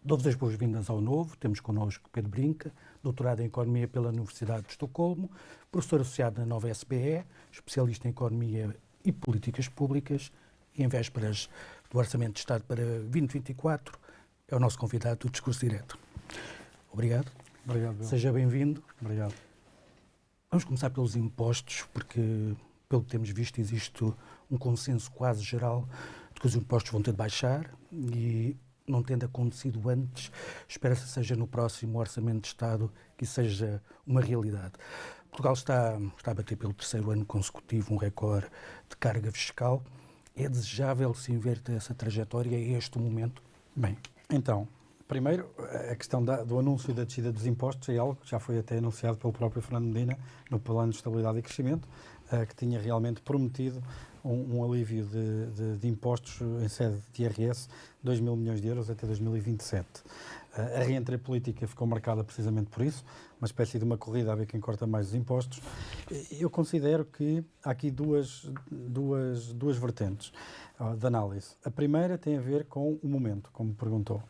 Dou-vos as boas-vindas ao Novo. Temos connosco Pedro Brinca, doutorado em Economia pela Universidade de Estocolmo, professor associado na Nova SBE, especialista em Economia e Políticas Públicas e, em vésperas do Orçamento de Estado para 2024, é o nosso convidado do Discurso Direto. Obrigado. Obrigado, Bill. Seja bem-vindo. Obrigado. Vamos começar pelos impostos, porque, pelo que temos visto, existe um consenso quase geral de que os impostos vão ter de baixar e, não tendo acontecido antes, espera-se que seja no próximo Orçamento de Estado que isso seja uma realidade. Portugal está a bater pelo terceiro ano consecutivo um recorde de carga fiscal. É desejável se inverter essa trajetória a este momento? Bem, então, primeiro, a questão do anúncio da descida dos impostos é algo que já foi até anunciado pelo próprio Fernando Medina no Plano de Estabilidade e Crescimento, que tinha realmente prometido um alívio de impostos em sede de IRS, 2 mil milhões de euros até 2027. A reentrée política ficou marcada precisamente por isso, uma espécie de uma corrida a ver quem corta mais os impostos. Eu considero que há aqui duas vertentes de análise. A primeira tem a ver com o momento, como perguntou.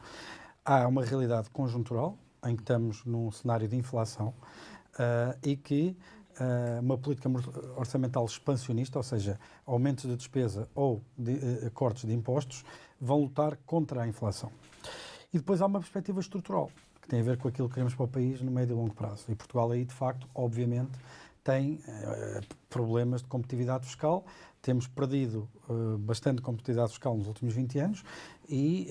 Há uma realidade conjuntural, em que estamos num cenário de inflação e que uma política orçamental expansionista, ou seja, aumentos de despesa ou cortes de impostos, vão lutar contra a inflação. E depois há uma perspectiva estrutural, que tem a ver com aquilo que queremos para o país no médio e longo prazo. E Portugal aí, de facto, obviamente, tem problemas de competitividade fiscal. Temos perdido bastante competitividade fiscal nos últimos 20 anos e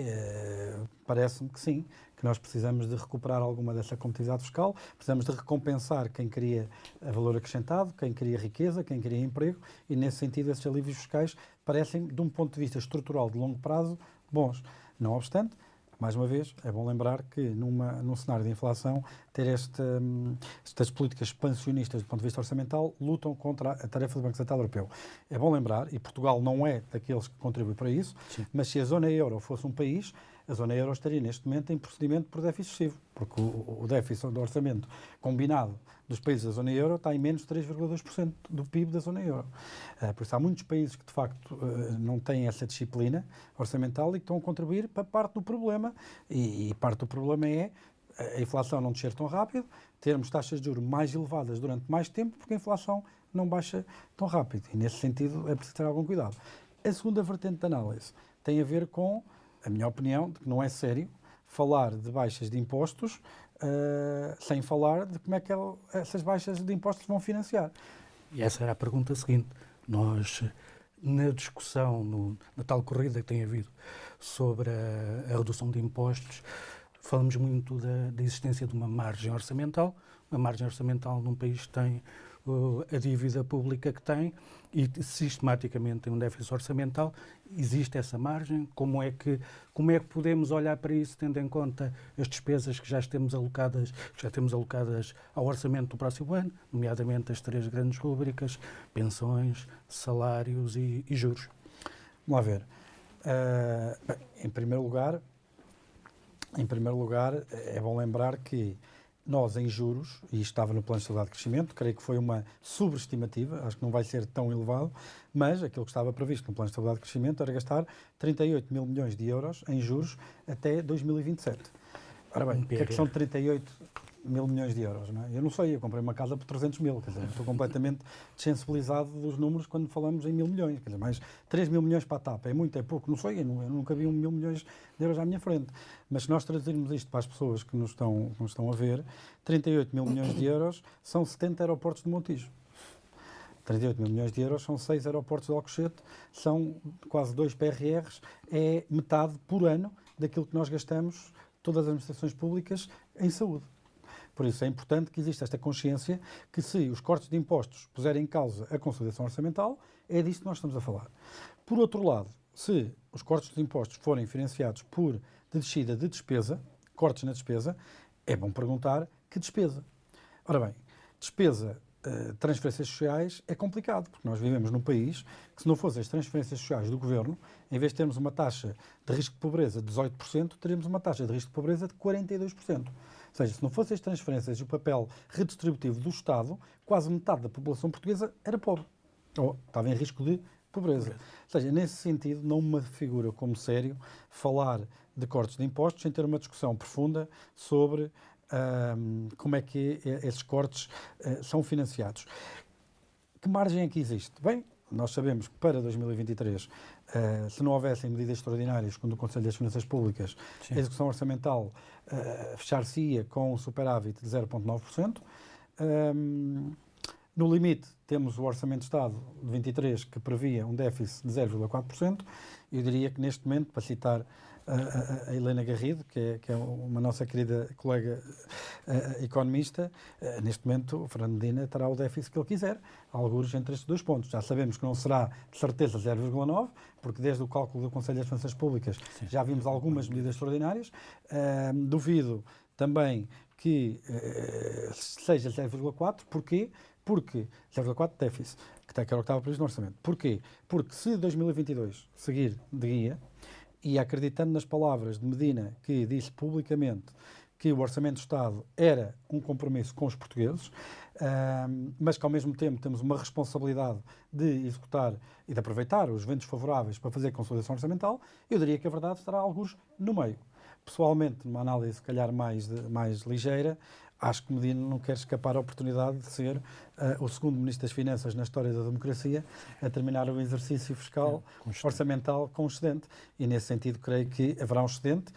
parece-me que sim, que nós precisamos de recuperar alguma dessa competitividade fiscal, precisamos de recompensar quem cria valor acrescentado, quem cria riqueza, quem cria emprego e, nesse sentido, esses alívios fiscais parecem, de um ponto de vista estrutural de longo prazo, bons. Não obstante, mais uma vez, é bom lembrar que num cenário de inflação, ter estas políticas expansionistas do ponto de vista orçamental lutam contra a tarefa do Banco Central Europeu. É bom lembrar, e Portugal não é daqueles que contribuem para isso, sim, mas se a zona euro fosse um país, a zona euro estaria neste momento em procedimento por déficit excessivo, porque o déficit do orçamento combinado dos países da zona euro está em menos de 3,2% do PIB da zona euro. Por isso há muitos países que de facto não têm essa disciplina orçamental e que estão a contribuir para parte do problema, e parte do problema é a inflação não descer tão rápido, termos taxas de juros mais elevadas durante mais tempo, porque a inflação não baixa tão rápido. E nesse sentido é preciso ter algum cuidado. A segunda vertente de análise tem a ver com a minha opinião de que não é sério falar de baixas de impostos sem falar de como é que essas baixas de impostos vão financiar. E essa era a pergunta seguinte. Nós, na discussão, na tal corrida que tem havido sobre a redução de impostos, falamos muito da existência de uma margem orçamental. Uma margem orçamental num país que tem a dívida pública que tem e sistematicamente tem um déficit orçamental. Existe essa margem? Como é que podemos olhar para isso, tendo em conta as despesas que já temos alocadas ao orçamento do próximo ano, nomeadamente as 3 grandes rúbricas: pensões, salários e juros? Vamos lá ver. Bem, em primeiro lugar, é bom lembrar que nós, em juros, e isto estava no Plano de Estabilidade de Crescimento, creio que foi uma sobreestimativa, acho que não vai ser tão elevado, mas aquilo que estava previsto no Plano de Estabilidade de Crescimento era gastar 38 mil milhões de euros em juros até 2027. Ora bem, o que é que são 38 mil milhões de euros? Não é? Eu não sei, eu comprei uma casa por 300 mil, quer dizer, estou completamente desensibilizado dos números quando falamos em 1.000 milhões, quer dizer, mais 3 mil milhões para a TAP, é muito, é pouco, não sei, eu nunca vi 1.000 milhões de euros à minha frente, mas se nós traduzirmos isto para as pessoas que nos estão a ver, 38 mil milhões de euros são 70 aeroportos de Montijo. 38 mil milhões de euros são 6 aeroportos de Alcochete, são quase 2 PRRs, é metade por ano daquilo que nós gastamos, todas as administrações públicas, em saúde. Por isso é importante que exista esta consciência que, se os cortes de impostos puserem em causa a consolidação orçamental, é disso que nós estamos a falar. Por outro lado, se os cortes de impostos forem financiados por descida de despesa, cortes na despesa, é bom perguntar que despesa. Ora bem, despesa, transferências sociais é complicado, porque nós vivemos num país que, se não fossem as transferências sociais do governo, em vez de termos uma taxa de risco de pobreza de 18%, teríamos uma taxa de risco de pobreza de 42%. Ou seja, se não fossem as transferências e o papel redistributivo do Estado, quase metade da população portuguesa era pobre, ou estava em risco de pobreza. Ou seja, nesse sentido, não me figura como sério falar de cortes de impostos sem ter uma discussão profunda sobre como é que esses cortes são financiados. Que margem é que existe? Bem, nós sabemos que para 2023, se não houvessem medidas extraordinárias, segundo o Conselho das Finanças Públicas, a execução orçamental fechar-se-ia com um superávit de 0,9%. No limite, temos o Orçamento de Estado de 23, que previa um déficit de 0,4%. Eu diria que, neste momento, para citar a Helena Garrido, que é uma nossa querida colega economista, neste momento o Fernando Medina terá o déficit que ele quiser, alguns entre estes dois pontos. Já sabemos que não será de certeza 0,9, porque desde o cálculo do Conselho das Finanças Públicas já vimos algumas medidas extraordinárias. Duvido também que seja 0,4. Porquê? Porque 0,4 déficit, que era o que estava previsto no orçamento. Porquê? Porque se 2022 seguir de guia, e acreditando nas palavras de Medina, que disse publicamente que o Orçamento do Estado era um compromisso com os portugueses, mas que ao mesmo tempo temos uma responsabilidade de executar e de aproveitar os ventos favoráveis para fazer consolidação orçamental, eu diria que a verdade estará alguns no meio. Pessoalmente, numa análise se calhar mais ligeira, acho que Medina não quer escapar à oportunidade de ser o segundo Ministro das Finanças na história da democracia a terminar o exercício fiscal orçamental com um excedente. E, nesse sentido, creio que haverá um excedente,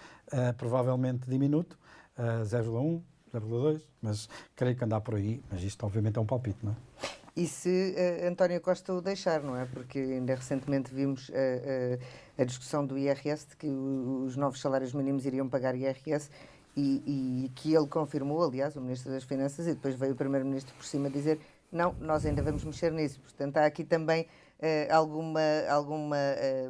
provavelmente diminuto, 0,1, 0,2, mas creio que andar por aí. Mas isto, obviamente, é um palpite, não é? E se António Costa o deixar, não é? Porque ainda recentemente vimos a discussão do IRS, de que os novos salários mínimos iriam pagar IRS, e que ele confirmou, aliás, o Ministro das Finanças, e depois veio o Primeiro-Ministro por cima dizer não, nós ainda vamos mexer nisso. Portanto, há aqui também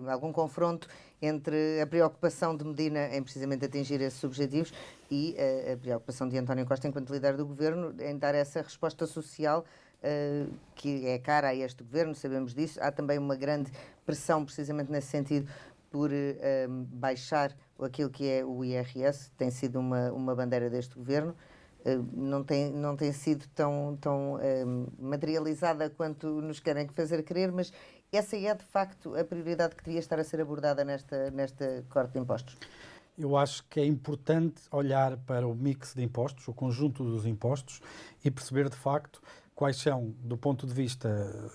algum confronto entre a preocupação de Medina em precisamente atingir esses objetivos e a preocupação de António Costa, enquanto líder do Governo, em dar essa resposta social que é cara a este Governo, sabemos disso. Há também uma grande pressão, precisamente nesse sentido, por baixar aquilo que é o IRS, tem sido uma bandeira deste Governo. Não tem sido tão materializada quanto nos querem fazer crer, mas essa é de facto a prioridade que devia estar a ser abordada nesta corte de impostos. Eu acho que é importante olhar para o mix de impostos, o conjunto dos impostos, e perceber de facto quais são, do ponto de vista,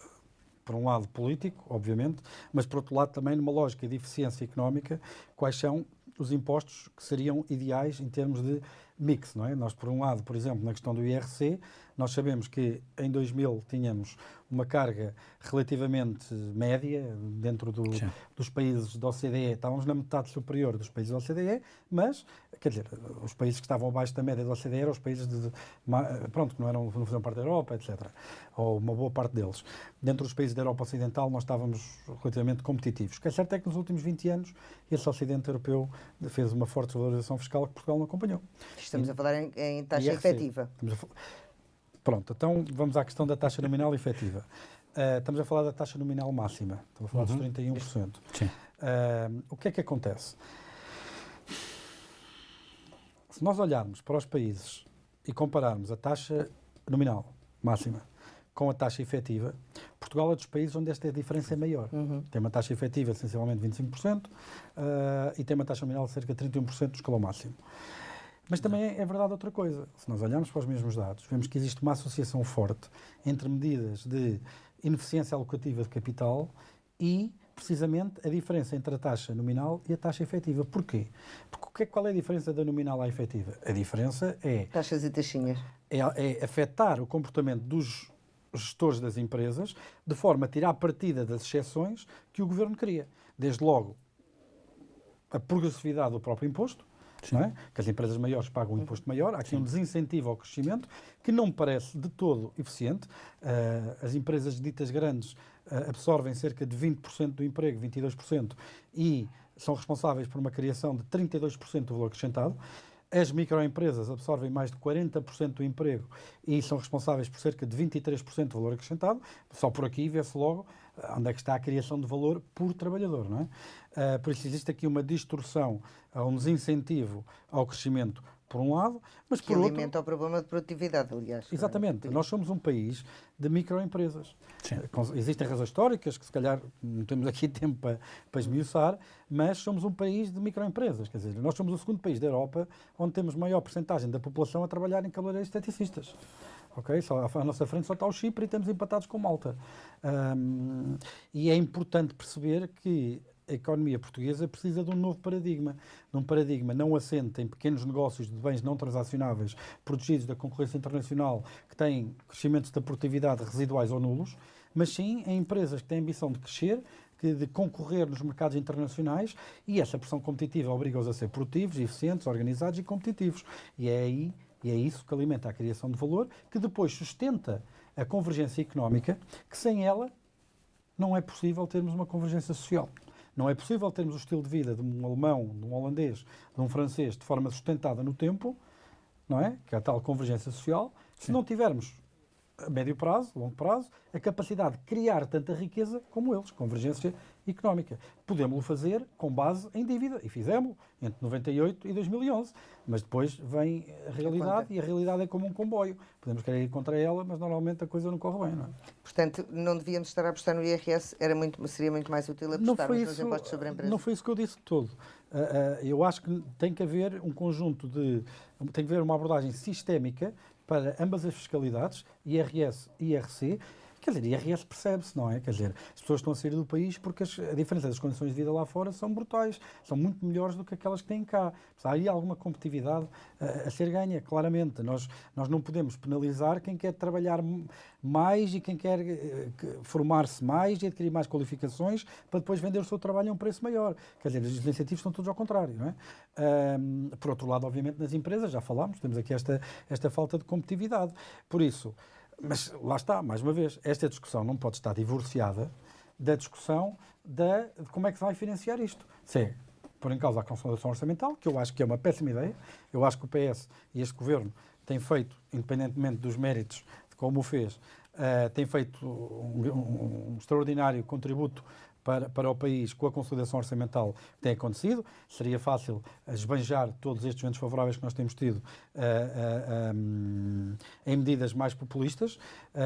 por um lado, político, obviamente, mas por outro lado também numa lógica de eficiência económica, quais são os impostos que seriam ideais em termos de mix, não é? Nós, por um lado, por exemplo, na questão do IRC, nós sabemos que em 2000 tínhamos uma carga relativamente média dentro dos países da OCDE, estávamos na metade superior dos países da OCDE, mas, quer dizer, os países que estavam abaixo da média da OCDE eram os países que não faziam parte da Europa, etc., ou uma boa parte deles. Dentro dos países da Europa Ocidental nós estávamos relativamente competitivos. O que é certo é que nos últimos 20 anos esse Ocidente Europeu fez uma forte desvalorização fiscal que Portugal não acompanhou. Estamos a falar em taxa efetiva. Pronto, então vamos à questão da taxa nominal efetiva. Estamos a falar da taxa nominal máxima, estamos a falar dos 31%. Sim. O que é que acontece? Se nós olharmos para os países e compararmos a taxa nominal máxima com a taxa efetiva, Portugal é dos países onde esta diferença é maior. Tem uma taxa efetiva de sensivelmente 25% e tem uma taxa nominal de cerca de 31% do escalão máximo. Mas também é verdade outra coisa. Se nós olharmos para os mesmos dados, vemos que existe uma associação forte entre medidas de ineficiência alocativa de capital e, precisamente, a diferença entre a taxa nominal e a taxa efetiva. Porquê? Porque qual é a diferença da nominal à efetiva? A diferença é... taxas e taxinhas. É afetar o comportamento dos gestores das empresas de forma a tirar partida das exceções que o Governo cria. Desde logo, a progressividade do próprio imposto, não é? Que as empresas maiores pagam um imposto maior, há aqui um desincentivo ao crescimento que não me parece de todo eficiente. As empresas ditas grandes absorvem cerca de 20% do emprego, 22%, e são responsáveis por uma criação de 32% do valor acrescentado. As microempresas absorvem mais de 40% do emprego e são responsáveis por cerca de 23% do valor acrescentado. Só por aqui vê-se logo onde é que está a criação de valor por trabalhador, não é? Por isso existe aqui uma distorção, um desincentivo ao crescimento por um lado, mas Que por outro... alimenta o problema de produtividade, aliás. Exatamente. Nós somos um país de microempresas. Existem razões históricas que se calhar não temos aqui tempo para esmiuçar, mas somos um país de microempresas. Quer dizer, nós somos o segundo país da Europa onde temos maior percentagem da população a trabalhar em cabeleireiros esteticistas. Okay? À nossa frente só está o Chipre e estamos empatados com Malta. E é importante perceber que a economia portuguesa precisa de um novo paradigma, de um paradigma não assente em pequenos negócios de bens não transacionáveis protegidos da concorrência internacional que têm crescimentos da produtividade residuais ou nulos, mas sim em empresas que têm a ambição de crescer, de concorrer nos mercados internacionais, e essa pressão competitiva obriga-os a ser produtivos, eficientes, organizados e competitivos. E é isso que alimenta a criação de valor, que depois sustenta a convergência económica, que sem ela não é possível termos uma convergência social. Não é possível termos o estilo de vida de um alemão, de um holandês, de um francês, de forma sustentada no tempo, não é? Que é a tal convergência social, se não tivermos a médio prazo, longo prazo, a capacidade de criar tanta riqueza como eles, convergência económica. Podemos-lo fazer com base em dívida, e fizemos entre 98 e 2011, mas depois vem a realidade, e a realidade é como um comboio. Podemos querer ir contra ela, mas normalmente a coisa não corre bem, não é? Portanto, não devíamos estar a apostar no IRS, seria muito mais útil apostarmos nos impostos sobre empresas? Não foi isso que eu disse de todo. Eu acho que tem que haver um conjunto tem que haver uma abordagem sistémica para ambas as fiscalidades, IRS e IRC. Quer dizer, IRS percebe-se, não é? Quer dizer, as pessoas estão a sair do país porque a diferença das condições de vida lá fora são brutais, são muito melhores do que aquelas que têm cá. Há aí alguma competitividade a ser ganha, claramente. Nós não podemos penalizar quem quer trabalhar mais e quem quer formar-se mais e adquirir mais qualificações para depois vender o seu trabalho a um preço maior. Quer dizer, os incentivos estão todos ao contrário, não é? Por outro lado, obviamente, nas empresas, já falámos, temos aqui esta falta de competitividade. Por isso, mas lá está, mais uma vez, esta discussão não pode estar divorciada da discussão de como é que se vai financiar isto. Se é pôr em causa a consolidação orçamental, que eu acho que é uma péssima ideia. Eu acho que o PS e este Governo têm feito, independentemente dos méritos de como o fez, têm feito um extraordinário contributo para o país com a consolidação orçamental que tem acontecido. Seria fácil esbanjar todos estes ventos favoráveis que nós temos tido em medidas mais populistas,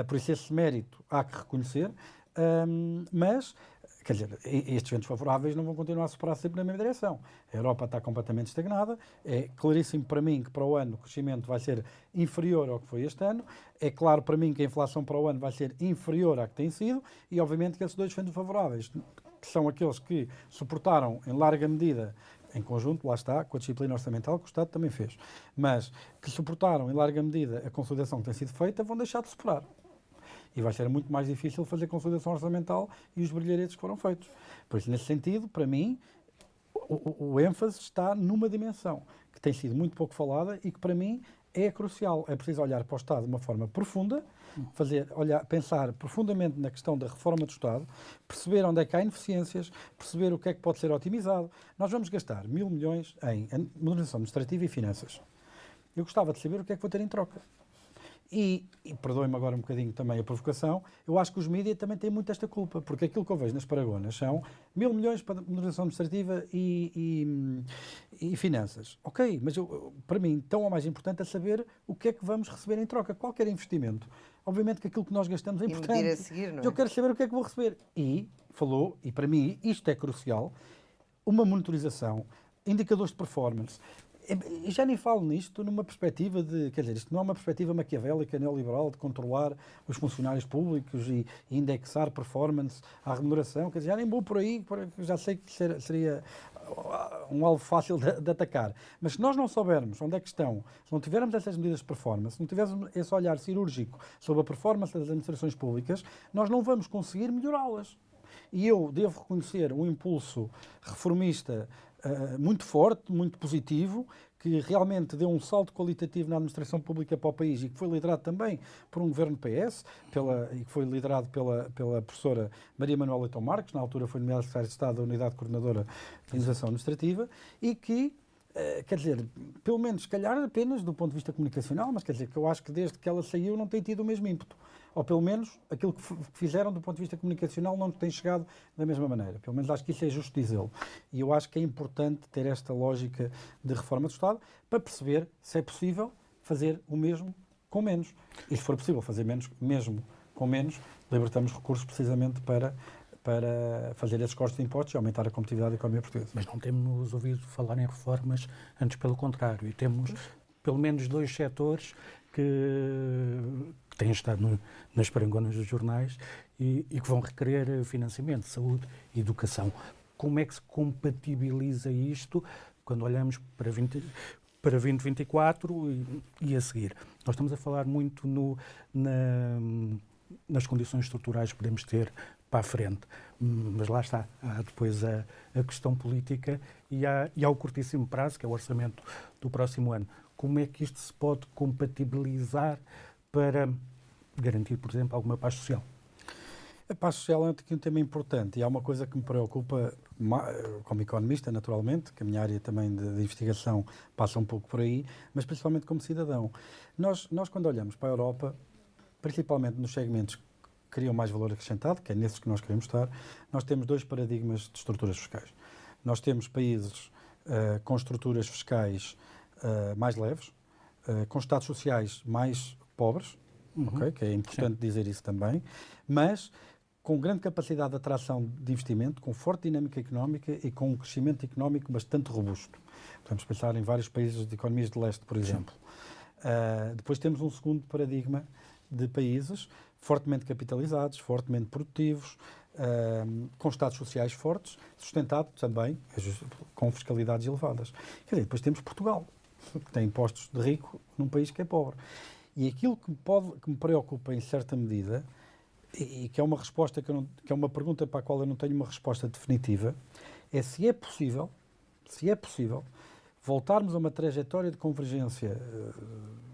por isso esse mérito há que reconhecer, mas, quer dizer, estes ventos favoráveis não vão continuar a soprar sempre na mesma direção. A Europa está completamente estagnada, é claríssimo para mim que para o ano o crescimento vai ser inferior ao que foi este ano, é claro para mim que a inflação para o ano vai ser inferior à que tem sido, e obviamente que esses dois ventos favoráveis, que são aqueles que suportaram em larga medida, em conjunto, lá está, com a disciplina orçamental que o Estado também fez, mas que suportaram em larga medida a consolidação que tem sido feita, vão deixar de superar. E vai ser muito mais difícil fazer consolidação orçamental e os brilharetes que foram feitos. Por isso, nesse sentido, para mim, o ênfase está numa dimensão que tem sido muito pouco falada e que, para mim, é crucial. É preciso olhar para o Estado de uma forma profunda, pensar profundamente na questão da reforma do Estado, perceber onde é que há ineficiências, perceber o que é que pode ser otimizado. Nós vamos gastar 1.000 milhões em modernização administrativa e finanças. Eu gostava de saber o que é que vou ter em troca. E perdoem-me agora um bocadinho também a provocação, eu acho que os mídias também têm muito esta culpa, porque aquilo que eu vejo nas Paragonas são 1.000 milhões para modernização administrativa e finanças. Ok, mas para mim, tão ou mais importante é saber o que é que vamos receber em troca. Qualquer investimento, obviamente que aquilo que nós gastamos é importante. E medir a seguir, não é? Eu quero saber o que é que vou receber. E para mim, isto é crucial, uma monitorização, indicadores de performance. E já nem falo nisto numa perspectiva quer dizer, isto não é uma perspectiva maquiavélica, neoliberal, de controlar os funcionários públicos e indexar performance à remuneração, quer dizer, já nem vou por aí, já sei que seria um alvo fácil de atacar. Mas se nós não soubermos onde é que estão, se não tivermos essas medidas de performance, se não tivermos esse olhar cirúrgico sobre a performance das administrações públicas, nós não vamos conseguir melhorá-las. E eu devo reconhecer um impulso reformista muito forte, muito positivo, que realmente deu um salto qualitativo na administração pública para o país e que foi liderado também por um governo PS, e que foi liderado pela professora Maria Manuela Leitão Marques, na altura foi nomeada secretária de Estado da Unidade Coordenadora de Organização Administrativa, e que, quer dizer, pelo menos, se calhar, apenas do ponto de vista comunicacional, mas quer dizer que eu acho que desde que ela saiu não tem tido o mesmo ímpeto. Ou pelo menos aquilo que fizeram do ponto de vista comunicacional não tem chegado da mesma maneira. Pelo menos acho que isso é justo dizê-lo. E eu acho que é importante ter esta lógica de reforma do Estado para perceber se é possível fazer o mesmo com menos. E se for possível fazer menos, mesmo com menos, libertamos recursos precisamente para fazer esses cortes de impostos e aumentar a competitividade da economia portuguesa. Mas não temos ouvido falar em reformas, antes pelo contrário. E temos pelo menos 2 setores que têm estado nas parangonas dos jornais e que vão requerer financiamento, saúde e educação. Como é que se compatibiliza isto quando olhamos para 2024 e a seguir? Nós estamos a falar muito nas condições estruturais que podemos ter para a frente, mas lá está, há depois a questão política e há o curtíssimo prazo, que é o orçamento do próximo ano. Como é que isto se pode compatibilizar para garantir, por exemplo, alguma paz social? A paz social é um tema importante e há uma coisa que me preocupa, como economista, naturalmente, que a minha área também de investigação passa um pouco por aí, mas principalmente como cidadão. Nós quando olhamos para a Europa, principalmente nos segmentos que criam mais valor acrescentado, que é nesses que nós queremos estar, nós temos 2 paradigmas de estruturas fiscais. Nós temos países com estruturas fiscais mais leves, com estados sociais mais pobres, okay? Que é importante dizer isso também, mas com grande capacidade de atração de investimento, com forte dinâmica económica e com um crescimento económico bastante robusto. Podemos pensar em vários países de economias de leste, por exemplo. Depois temos um segundo paradigma de países fortemente capitalizados, fortemente produtivos, com estados sociais fortes, sustentado também com fiscalidades elevadas. Quer dizer, depois temos Portugal, que tem impostos de rico num país que é pobre. E aquilo que me preocupa em certa medida, e que é uma resposta que é uma pergunta para a qual eu não tenho uma resposta definitiva, é se é possível voltarmos a uma trajetória de convergência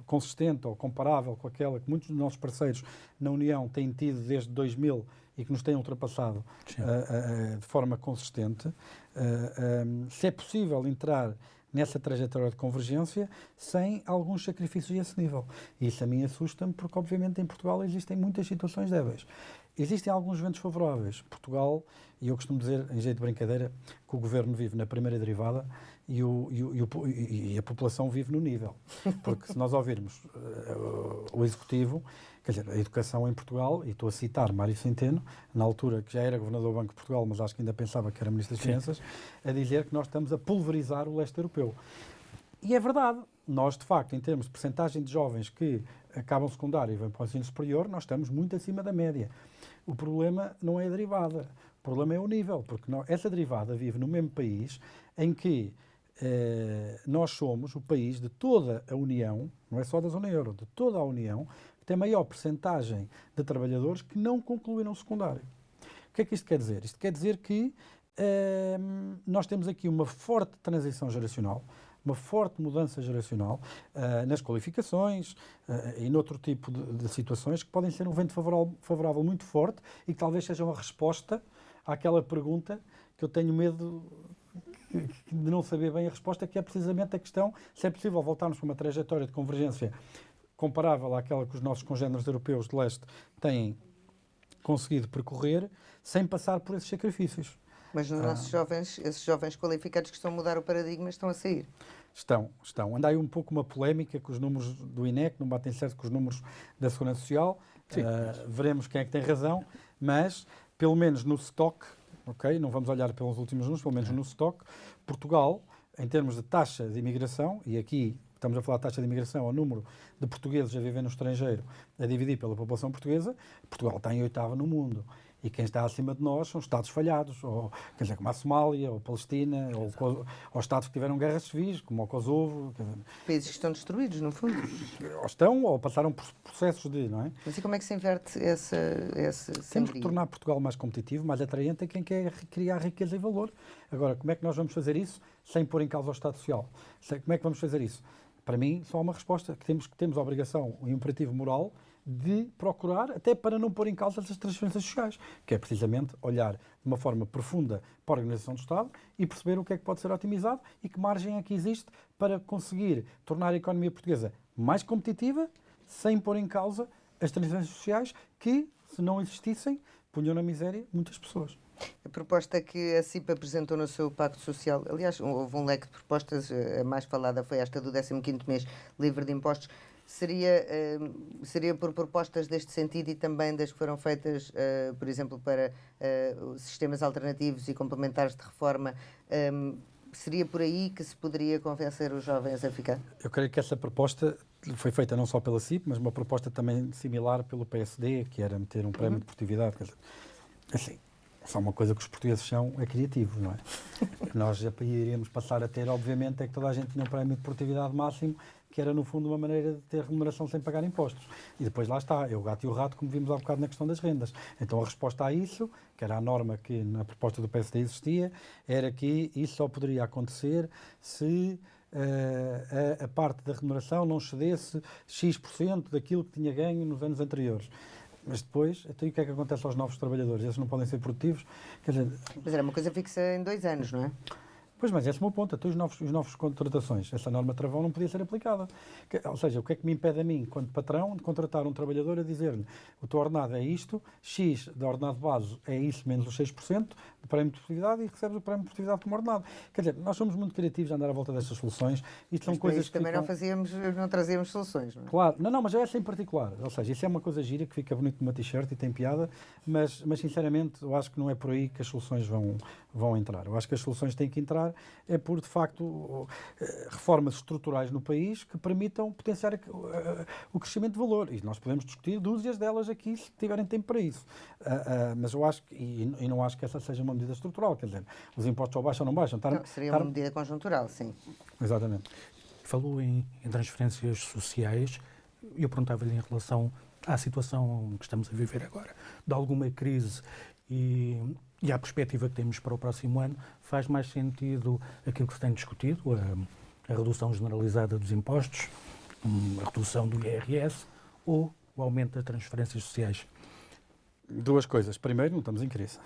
consistente ou comparável com aquela que muitos dos nossos parceiros na União têm tido desde 2000 e que nos têm ultrapassado de forma consistente, se é possível entrar nessa trajetória de convergência sem alguns sacrifícios a esse nível. E isso a mim assusta-me porque, obviamente, em Portugal existem muitas situações débeis. Existem alguns ventos favoráveis. Portugal, e eu costumo dizer, em jeito de brincadeira, que o governo vive na primeira derivada e a população vive no nível. Porque se nós ouvirmos o Executivo, quer dizer, a educação em Portugal, e estou a citar Mário Centeno, na altura que já era Governador do Banco de Portugal, mas acho que ainda pensava que era Ministro das Finanças, a dizer que nós estamos a pulverizar o leste europeu. E é verdade. Nós, de facto, em termos de percentagem de jovens que acabam o secundário e vêm para o ensino superior, nós estamos muito acima da média. O problema não é a derivada, o problema é o nível, porque essa derivada vive no mesmo país em que nós somos o país de toda a União, não é só da zona euro, de toda a União, que tem a maior percentagem de trabalhadores que não concluíram o secundário. O que é que isto quer dizer? Isto quer dizer que nós temos aqui uma forte transição geracional, uma forte mudança geracional nas qualificações e noutro tipo de situações que podem ser um vento favorável muito forte e que talvez seja uma resposta àquela pergunta que eu tenho medo de não saber bem a resposta, que é precisamente a questão se é possível voltarmos para uma trajetória de convergência comparável àquela que os nossos congêneres europeus de leste têm conseguido percorrer sem passar por esses sacrifícios. Mas os nossos jovens, esses jovens qualificados que estão a mudar o paradigma, estão a sair? Estão. Anda aí um pouco uma polémica que os números do INEC não batem certo com os números da Segurança Social. Veremos quem é que tem razão, mas pelo menos no stock, ok? Não vamos olhar pelos últimos números, pelo menos no stock, Portugal, em termos de taxa de imigração, e aqui estamos a falar de taxa de imigração, o número de portugueses a viver no estrangeiro a dividir pela população portuguesa, Portugal está em 8º no mundo. E quem está acima de nós são Estados falhados, ou, quer dizer, como a Somália, ou a Palestina, ou Estados que tiveram guerras civis, como o Kosovo. Países que estão destruídos, no fundo. Ou estão, ou passaram por processos de, não é? Mas e como é que se inverte esse Temos que tornar Portugal mais competitivo, mais atraente a quem quer criar riqueza e valor. Agora, como é que nós vamos fazer isso sem pôr em causa o Estado Social? Como é que vamos fazer isso? Para mim, só há uma resposta, que temos a obrigação e um imperativo moral de procurar, até para não pôr em causa essas transferências sociais, que é precisamente olhar de uma forma profunda para a organização do Estado e perceber o que é que pode ser otimizado e que margem é que existe para conseguir tornar a economia portuguesa mais competitiva, sem pôr em causa as transferências sociais que, se não existissem, punham na miséria muitas pessoas. A proposta que a CIP apresentou no seu Pacto Social, aliás, houve um leque de propostas, a mais falada foi esta do 15º mês livre de impostos, seria por propostas deste sentido e também das que foram feitas, por exemplo, para sistemas alternativos e complementares de reforma, seria por aí que se poderia convencer os jovens a ficar? Eu creio que essa proposta foi feita não só pela CIP, mas uma proposta também similar pelo PSD, que era meter um prémio de produtividade. Quer dizer, assim, só uma coisa que os portugueses são é criativos, não é? Nós já iríamos passar a ter, obviamente, é que toda a gente tinha um prémio de produtividade máximo, que era, no fundo, uma maneira de ter remuneração sem pagar impostos. E depois lá está, é o gato e o rato, como vimos há bocado na questão das rendas. Então a resposta a isso, que era a norma que na proposta do PSD existia, era que isso só poderia acontecer se a parte da remuneração não excedesse X% daquilo que tinha ganho nos anos anteriores. Mas depois, até o que é que acontece aos novos trabalhadores? Eles não podem ser produtivos? Quer dizer, mas era uma coisa fixa em 2 anos, não é? Pois, mas esse é o meu ponto. Até os novos contratações, essa norma travão não podia ser aplicada. Ou seja, o que é que me impede a mim, enquanto patrão, de contratar um trabalhador a dizer-lhe o teu ordenado é isto, X da ordenado base é isso menos os 6% de prémio de produtividade e recebes o prémio de produtividade como ordenado. Quer dizer, nós somos muito criativos a andar à volta destas soluções. Isto são coisas que também ficam... não trazíamos soluções, não é? Claro, não, mas essa em particular. Ou seja, isso é uma coisa gira que fica bonito numa t-shirt e tem piada, mas sinceramente eu acho que não é por aí que as soluções vão entrar. Eu acho que as soluções têm que entrar é por, de facto, reformas estruturais no país que permitam potenciar o crescimento de valor. E nós podemos discutir dúzias delas aqui se tiverem tempo para isso. Mas eu acho que, e não acho que essa seja uma medida estrutural, quer dizer, os impostos ou baixam ou não baixam. Seria uma medida conjuntural, sim. Exatamente. Falou em transferências sociais e eu perguntava-lhe em relação à situação que estamos a viver agora, de alguma crise e à perspectiva que temos para o próximo ano, faz mais sentido aquilo que se tem discutido, a redução generalizada dos impostos, a redução do IRS ou o aumento das transferências sociais? Duas coisas. Primeiro, não estamos em crise.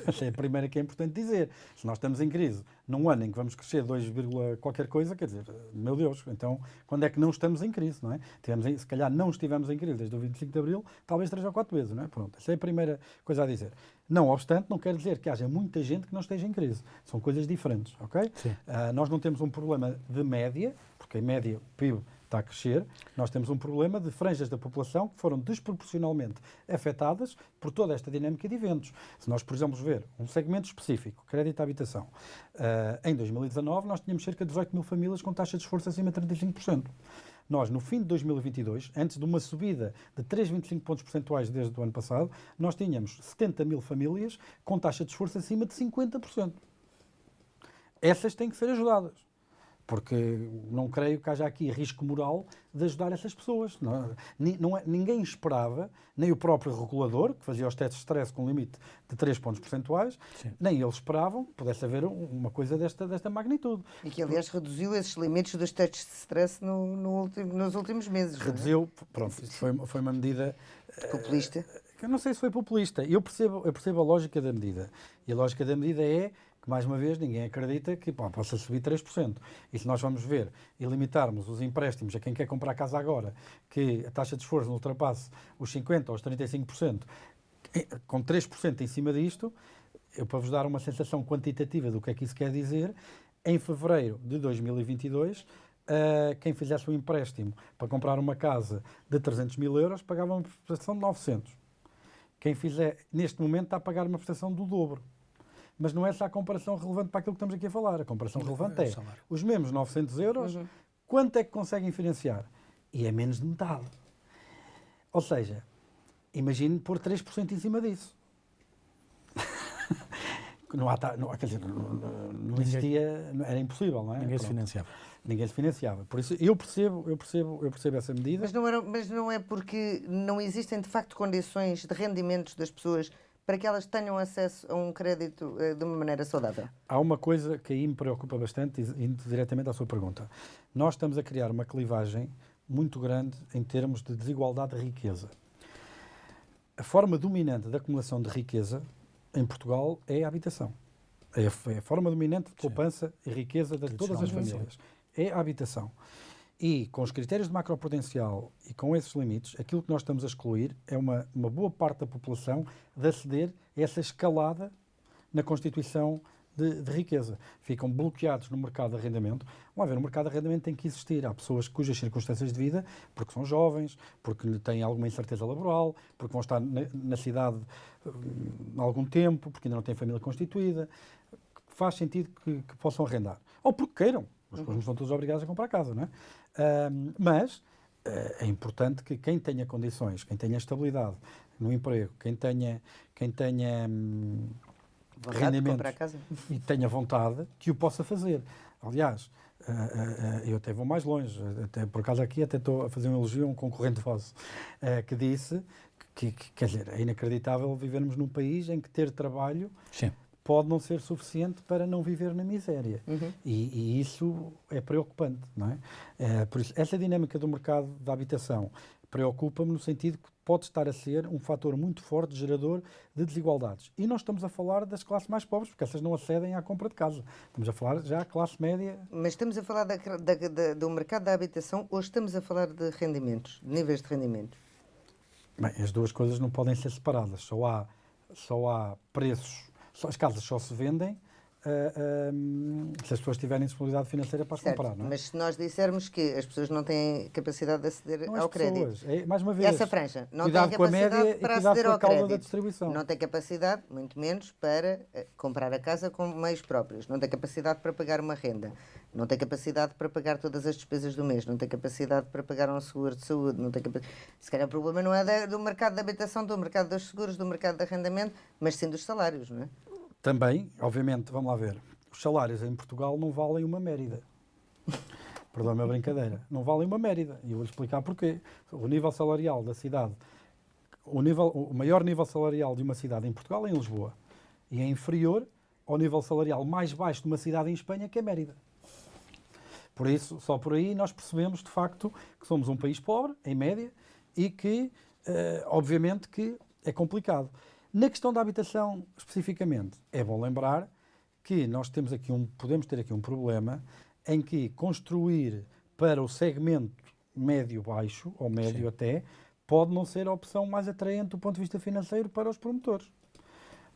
Essa é a primeira que é importante dizer. Se nós estamos em crise num ano em que vamos crescer 2, qualquer coisa, quer dizer, meu Deus, então quando é que não estamos em crise, não é? Se calhar não estivemos em crise desde o 25 de Abril, talvez 3 ou 4 vezes, não é? Pronto, essa é a primeira coisa a dizer. Não obstante, não quer dizer que haja muita gente que não esteja em crise. São coisas diferentes, ok? Nós não temos um problema de média, porque em média o PIB está a crescer. Nós temos um problema de franjas da população que foram desproporcionalmente afetadas por toda esta dinâmica de eventos. Se nós, por exemplo, ver um segmento específico, crédito à habitação, em 2019 nós tínhamos cerca de 18 mil famílias com taxa de esforço acima de 35%. Nós, no fim de 2022, antes de uma subida de 3,25 pontos percentuais desde o ano passado, nós tínhamos 70 mil famílias com taxa de esforço acima de 50%. Essas têm que ser ajudadas. Porque não creio que haja aqui risco moral de ajudar essas pessoas. Ninguém esperava, nem o próprio regulador, que fazia os testes de stress com limite de 3 pontos percentuais, nem eles esperavam que pudesse haver uma coisa desta magnitude. E que, aliás, reduziu esses limites dos testes de stress nos últimos meses. Reduziu, pronto, isto foi uma medida... Populista? Eu não sei se foi populista. Eu percebo a lógica da medida. E a lógica da medida é que, mais uma vez, ninguém acredita que possa subir 3%. E se nós vamos ver e limitarmos os empréstimos a quem quer comprar casa agora, que a taxa de esforço não ultrapasse os 50% ou os 35%, com 3% em cima disto, eu, para vos dar uma sensação quantitativa do que é que isso quer dizer, em fevereiro de 2022, quem fizesse um empréstimo para comprar uma casa de 300 mil euros pagava uma prestação de 900. Quem fizer, neste momento, está a pagar uma prestação do dobro. Mas não é essa a comparação relevante para aquilo que estamos aqui a falar. A comparação relevante é os mesmos 900 euros, quanto é que conseguem financiar? E é menos de metade. Ou seja, imagine pôr 3% em cima disso. Quer dizer, não existia, era impossível, não é? Ninguém se financiava. Ninguém se financiava. Por isso, eu percebo essa medida. Mas não é porque não existem, de facto, condições de rendimentos das pessoas para que elas tenham acesso a um crédito de uma maneira saudável? Há uma coisa que aí me preocupa bastante, indo diretamente à sua pergunta. Nós estamos a criar uma clivagem muito grande em termos de desigualdade de riqueza. A forma dominante da acumulação de riqueza em Portugal é a habitação. É a forma dominante de poupança e riqueza de todas as famílias. É a habitação. E com os critérios de macroprudencial e com esses limites, aquilo que nós estamos a excluir é uma boa parte da população de aceder a essa escalada na constituição de riqueza. Ficam bloqueados no mercado de arrendamento. Vamos ver, o mercado de arrendamento tem que existir. Há pessoas cujas circunstâncias de vida, porque são jovens, porque têm alguma incerteza laboral, porque vão estar na cidade há algum tempo, porque ainda não têm família constituída, faz sentido que possam arrendar. Ou porque queiram. As pessoas não são todos obrigados a comprar casa, não é? Mas é importante que quem tenha condições, quem tenha estabilidade no emprego, quem tenha rendimentos e tenha vontade, que o possa fazer. Aliás, eu até vou mais longe, até, por acaso aqui até estou a fazer um elogio a um concorrente vosso, que disse que, quer dizer, é inacreditável vivermos num país em que ter trabalho pode não ser suficiente para não viver na miséria. E isso é preocupante, não é? Por isso, essa dinâmica do mercado da habitação preocupa-me no sentido que pode estar a ser um fator muito forte gerador de desigualdades. E nós estamos a falar das classes mais pobres, porque essas não acedem à compra de casa. Estamos a falar já da classe média. Mas estamos a falar do mercado da habitação ou estamos a falar de rendimentos, de níveis de rendimentos? Bem, as duas coisas não podem ser separadas. Só há preços. As casas só se vendem se as pessoas tiverem disponibilidade financeira para as comprar, não é? Mas se nós dissermos que as pessoas não têm capacidade de aceder ao crédito, mais uma vez, essa franja não tem capacidade para aceder ao crédito, não tem capacidade, muito menos, para comprar a casa com meios próprios, não tem capacidade para pagar uma renda, não tem capacidade para pagar todas as despesas do mês, não tem capacidade para pagar um seguro de saúde, não tem se calhar o problema não é do mercado da habitação, do mercado dos seguros, do mercado de arrendamento, mas sim dos salários, não é? Também, obviamente, vamos lá ver, os salários em Portugal não valem uma Mérida. Perdão a brincadeira. Não valem uma Mérida. E eu vou-lhe explicar porquê. O nível salarial da cidade, o maior nível salarial de uma cidade em Portugal é em Lisboa. E é inferior ao nível salarial mais baixo de uma cidade em Espanha, que é Mérida. Por isso, só por aí nós percebemos, de facto, que somos um país pobre, em média, e que, obviamente, que é complicado. Na questão da habitação, especificamente, é bom lembrar que nós podemos ter aqui um problema em que construir para o segmento médio-baixo, ou médio até, pode não ser a opção mais atraente do ponto de vista financeiro para os promotores.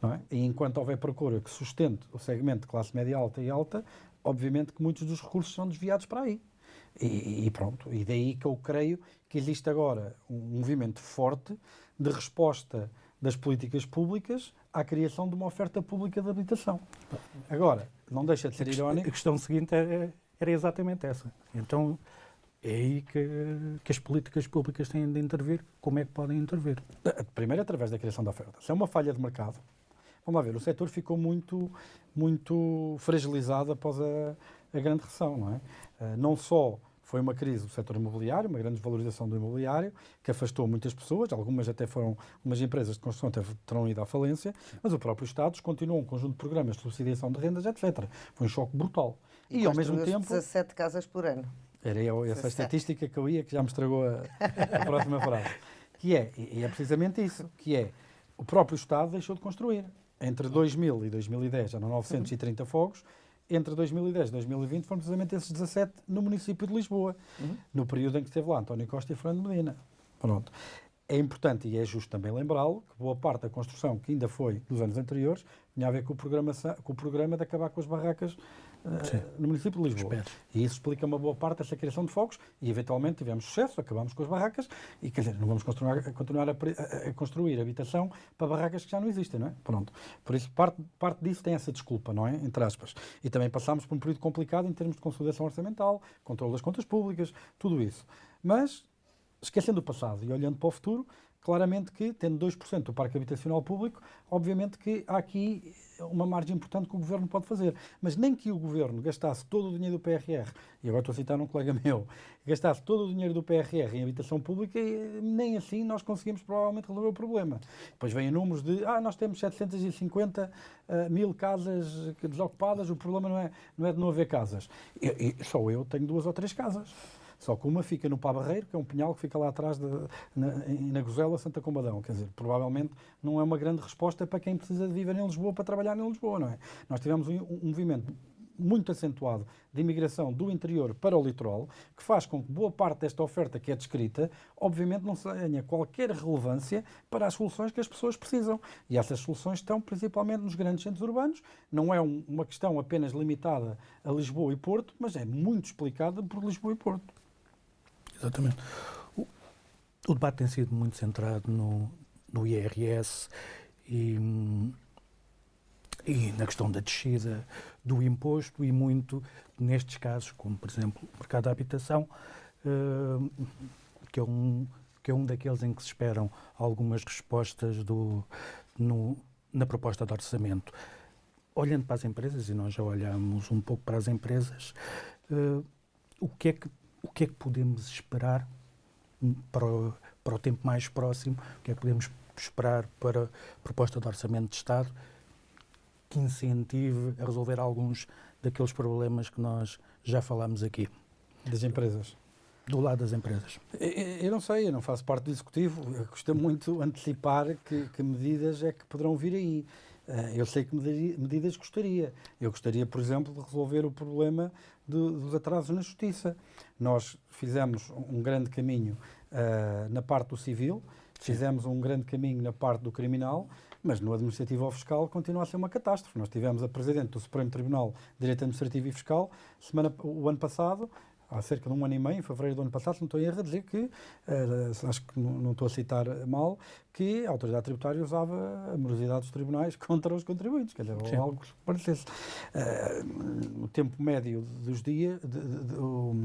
Não é? E enquanto houver procura que sustente o segmento de classe média alta e alta, obviamente que muitos dos recursos são desviados para aí. E pronto, e daí que eu creio que existe agora um movimento forte de resposta das políticas públicas à criação de uma oferta pública de habitação. Agora, não deixa de ser irónico... A questão seguinte era exatamente essa. Então, é aí que as políticas públicas têm de intervir. Como é que podem intervir? Primeiro, através da criação da oferta. Se é uma falha de mercado, vamos lá ver, o setor ficou muito fragilizado após a grande recessão, não é? Não só foi uma crise do setor imobiliário, uma grande desvalorização do imobiliário, que afastou muitas pessoas, algumas até foram, umas empresas de construção terão ido à falência, mas o próprio Estado continuou um conjunto de programas de subsidiação de rendas, etc. Foi um choque brutal. E ao mesmo tempo... 17 casas por ano. Era essa estatística que eu ia, que já me estragou a próxima frase. E é precisamente isso, que é, o próprio Estado deixou de construir. Entre 2000 e 2010 eram 930 fogos, entre 2010 e 2020 foram precisamente esses 17 no município de Lisboa, no período em que esteve lá António Costa e Fernando Medina. Pronto. É importante e é justo também lembrá-lo que boa parte da construção que ainda foi dos anos anteriores tinha a ver com o programa de acabar com as barracas no município de Lisboa. E isso explica uma boa parte dessa criação de fogos e, eventualmente, tivemos sucesso, acabamos com as barracas e, quer dizer, não vamos continuar a construir habitação para barracas que já não existem, não é? Pronto. Por isso, parte disso tem essa desculpa, não é? Entre aspas. E também passámos por um período complicado em termos de consolidação orçamental, controle das contas públicas, tudo isso. Mas, esquecendo o passado e olhando para o futuro, claramente que, tendo 2% do parque habitacional público, obviamente que há aqui uma margem importante que o Governo pode fazer. Mas nem que o Governo gastasse todo o dinheiro do PRR, e agora estou a citar um colega meu, gastasse todo o dinheiro do PRR em habitação pública, nem assim nós conseguimos provavelmente resolver o problema. Depois vêm números de, nós temos 750 mil casas desocupadas, o problema não é de não haver casas. Só eu tenho 2 ou 3 casas. Só que uma fica no Pá Barreiro, que é um pinhal que fica lá atrás na Gozela Santa Combadão. Quer dizer, provavelmente não é uma grande resposta para quem precisa de viver em Lisboa para trabalhar em Lisboa, não é? Nós tivemos um movimento muito acentuado de imigração do interior para o litoral, que faz com que boa parte desta oferta que é descrita, obviamente não tenha qualquer relevância para as soluções que as pessoas precisam. E essas soluções estão principalmente nos grandes centros urbanos. Não é uma questão apenas limitada a Lisboa e Porto, mas é muito explicada por Lisboa e Porto. Exatamente. O debate tem sido muito centrado no IRS e na questão da descida do imposto e muito nestes casos, como por exemplo o mercado da habitação, que é um daqueles em que se esperam algumas respostas na proposta de orçamento. Olhando para as empresas, e nós já olhamos um pouco para as empresas, o que é que podemos esperar para o tempo mais próximo? O que é que podemos esperar para a proposta de orçamento de Estado que incentive a resolver alguns daqueles problemas que nós já falámos aqui? Das empresas? Do lado das empresas. Eu não sei, eu não faço parte do Executivo. Custa muito antecipar que medidas é que poderão vir aí. Eu sei que medidas gostaria. Eu gostaria, por exemplo, de resolver o problema dos atrasos na Justiça. Nós fizemos um grande caminho na parte do civil, fizemos um grande caminho na parte do criminal, mas no administrativo ou fiscal continua a ser uma catástrofe. Nós tivemos a Presidente do Supremo Tribunal de Direito Administrativo e Fiscal o ano passado, há cerca de um ano e meio, em fevereiro do ano passado, se não estou a erro, a dizer que, acho que não estou a citar mal, que a autoridade tributária usava a morosidade dos tribunais contra os contribuintes, quer dizer, ou algo que parecesse. O tempo médio dos dias, o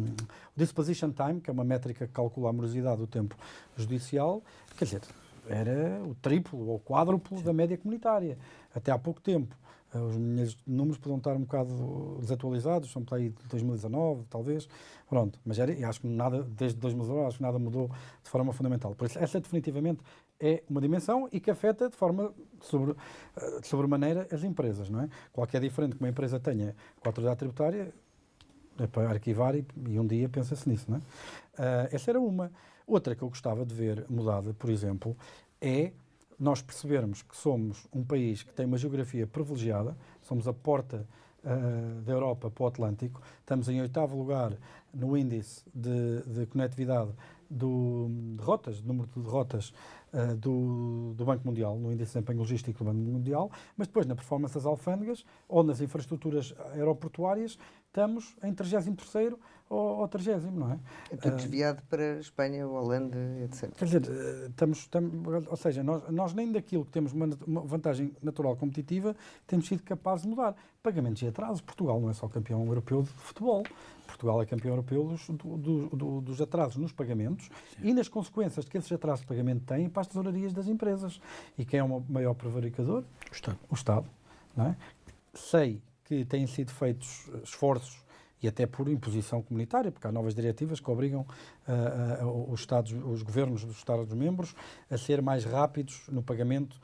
disposition time, que é uma métrica que calcula a morosidade do tempo judicial, quer dizer, era o triplo ou quádruplo da média comunitária, até há pouco tempo. Os meus números podem estar um bocado desatualizados, são para aí de 2019, talvez. Pronto, mas acho que nada, desde 2019, acho que nada mudou de forma fundamental. Por isso, essa definitivamente é uma dimensão e que afeta de forma de sobremaneira as empresas, não é? Qualquer diferente que uma empresa tenha com a autoridade tributária é para arquivar e um dia pensa-se nisso, não é? Essa era uma. Outra que eu gostava de ver mudada, por exemplo, é nós percebermos que somos um país que tem uma geografia privilegiada, somos a porta da Europa para o Atlântico, estamos em 8º lugar no índice de conectividade de rotas, de número de rotas do Banco Mundial, no índice de desempenho logístico do Banco Mundial, mas depois na performance das alfândegas ou nas infraestruturas aeroportuárias estamos em 33º ou 30º, não é? É tudo desviado para Espanha, Holanda, etc. Quer dizer, ou seja, nós nem daquilo que temos uma vantagem natural competitiva temos sido capazes de mudar. Pagamentos e atrasos. Portugal não é só campeão europeu de futebol. Portugal é campeão europeu dos atrasos nos pagamentos. Sim. E nas consequências que esses atrasos de pagamento têm para as tesourarias das empresas. E quem é o maior prevaricador? O Estado. Não é? Sei que têm sido feitos esforços e até por imposição comunitária, porque há novas diretivas que obrigam os governos dos Estados-membros a ser mais rápidos no pagamento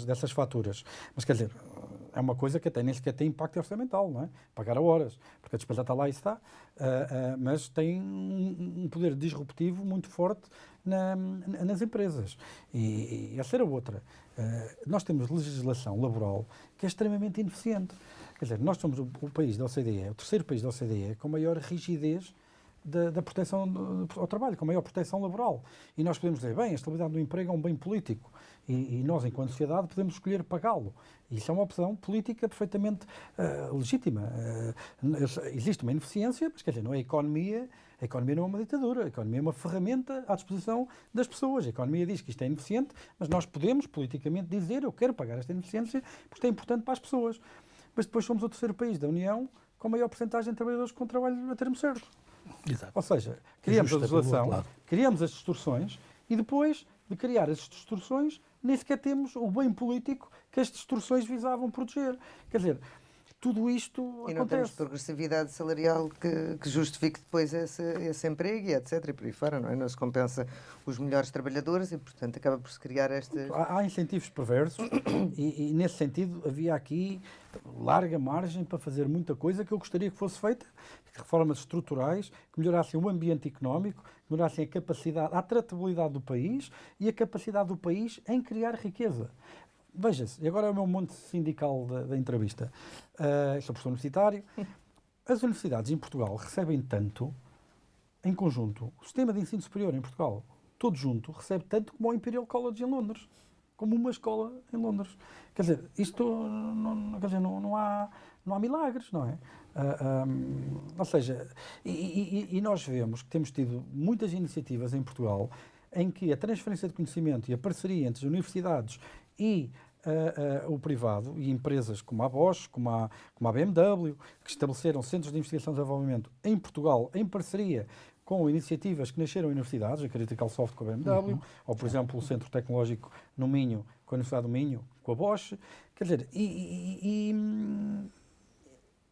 dessas faturas. Mas, quer dizer, é uma coisa que até nem sequer tem impacto orçamental, não é? Pagar a horas, porque a despesa está lá e está, mas tem um poder disruptivo muito forte nas empresas. E essa era outra. Nós temos legislação laboral que é extremamente ineficiente. Quer dizer, nós somos o país da OCDE, o terceiro país da OCDE com maior rigidez da proteção ao trabalho, com maior proteção laboral. E nós podemos dizer, bem, a estabilidade do emprego é um bem político e nós, enquanto sociedade, podemos escolher pagá-lo. Isso é uma opção política perfeitamente legítima. Existe uma ineficiência, mas quer dizer, não é a economia não é uma ditadura, a economia é uma ferramenta à disposição das pessoas. A economia diz que isto é ineficiente, mas nós podemos politicamente dizer, eu quero pagar esta ineficiência porque isto é importante para as pessoas. Mas depois somos o terceiro país da União com a maior porcentagem de trabalhadores com trabalho a termo certo. Exato. Ou seja, criamos a legislação, criamos as distorções e depois de criar as distorções nem sequer temos o bem político que as distorções visavam proteger. Quer dizer, tudo isto E não temos acontece. progressividade salarial que justifique depois esse emprego e etc. E por aí fora, não é? Não se compensa os melhores trabalhadores e, portanto, acaba por se criar esta... Há incentivos perversos e, nesse sentido, havia aqui larga margem para fazer muita coisa que eu gostaria que fosse feita, reformas estruturais, que melhorassem o ambiente económico, que melhorassem a capacidade, a tratabilidade do país e a capacidade do país em criar riqueza. Veja-se, e agora é o meu monte sindical da entrevista. Sou professor universitário. As universidades em Portugal recebem tanto, em conjunto, o sistema de ensino superior em Portugal, todo junto, recebe tanto como o Imperial College em Londres, como uma escola em Londres. Quer dizer, isto não há milagres, não é? Ou seja, e nós vemos que temos tido muitas iniciativas em Portugal em que a transferência de conhecimento e a parceria entre as universidades e o privado e empresas como a Bosch, como a BMW, que estabeleceram centros de investigação e desenvolvimento em Portugal, em parceria com iniciativas que nasceram em universidades, a Critical Soft com a BMW, ou, por exemplo, o Centro Tecnológico no Minho, com a Universidade do Minho, com a Bosch. Quer dizer,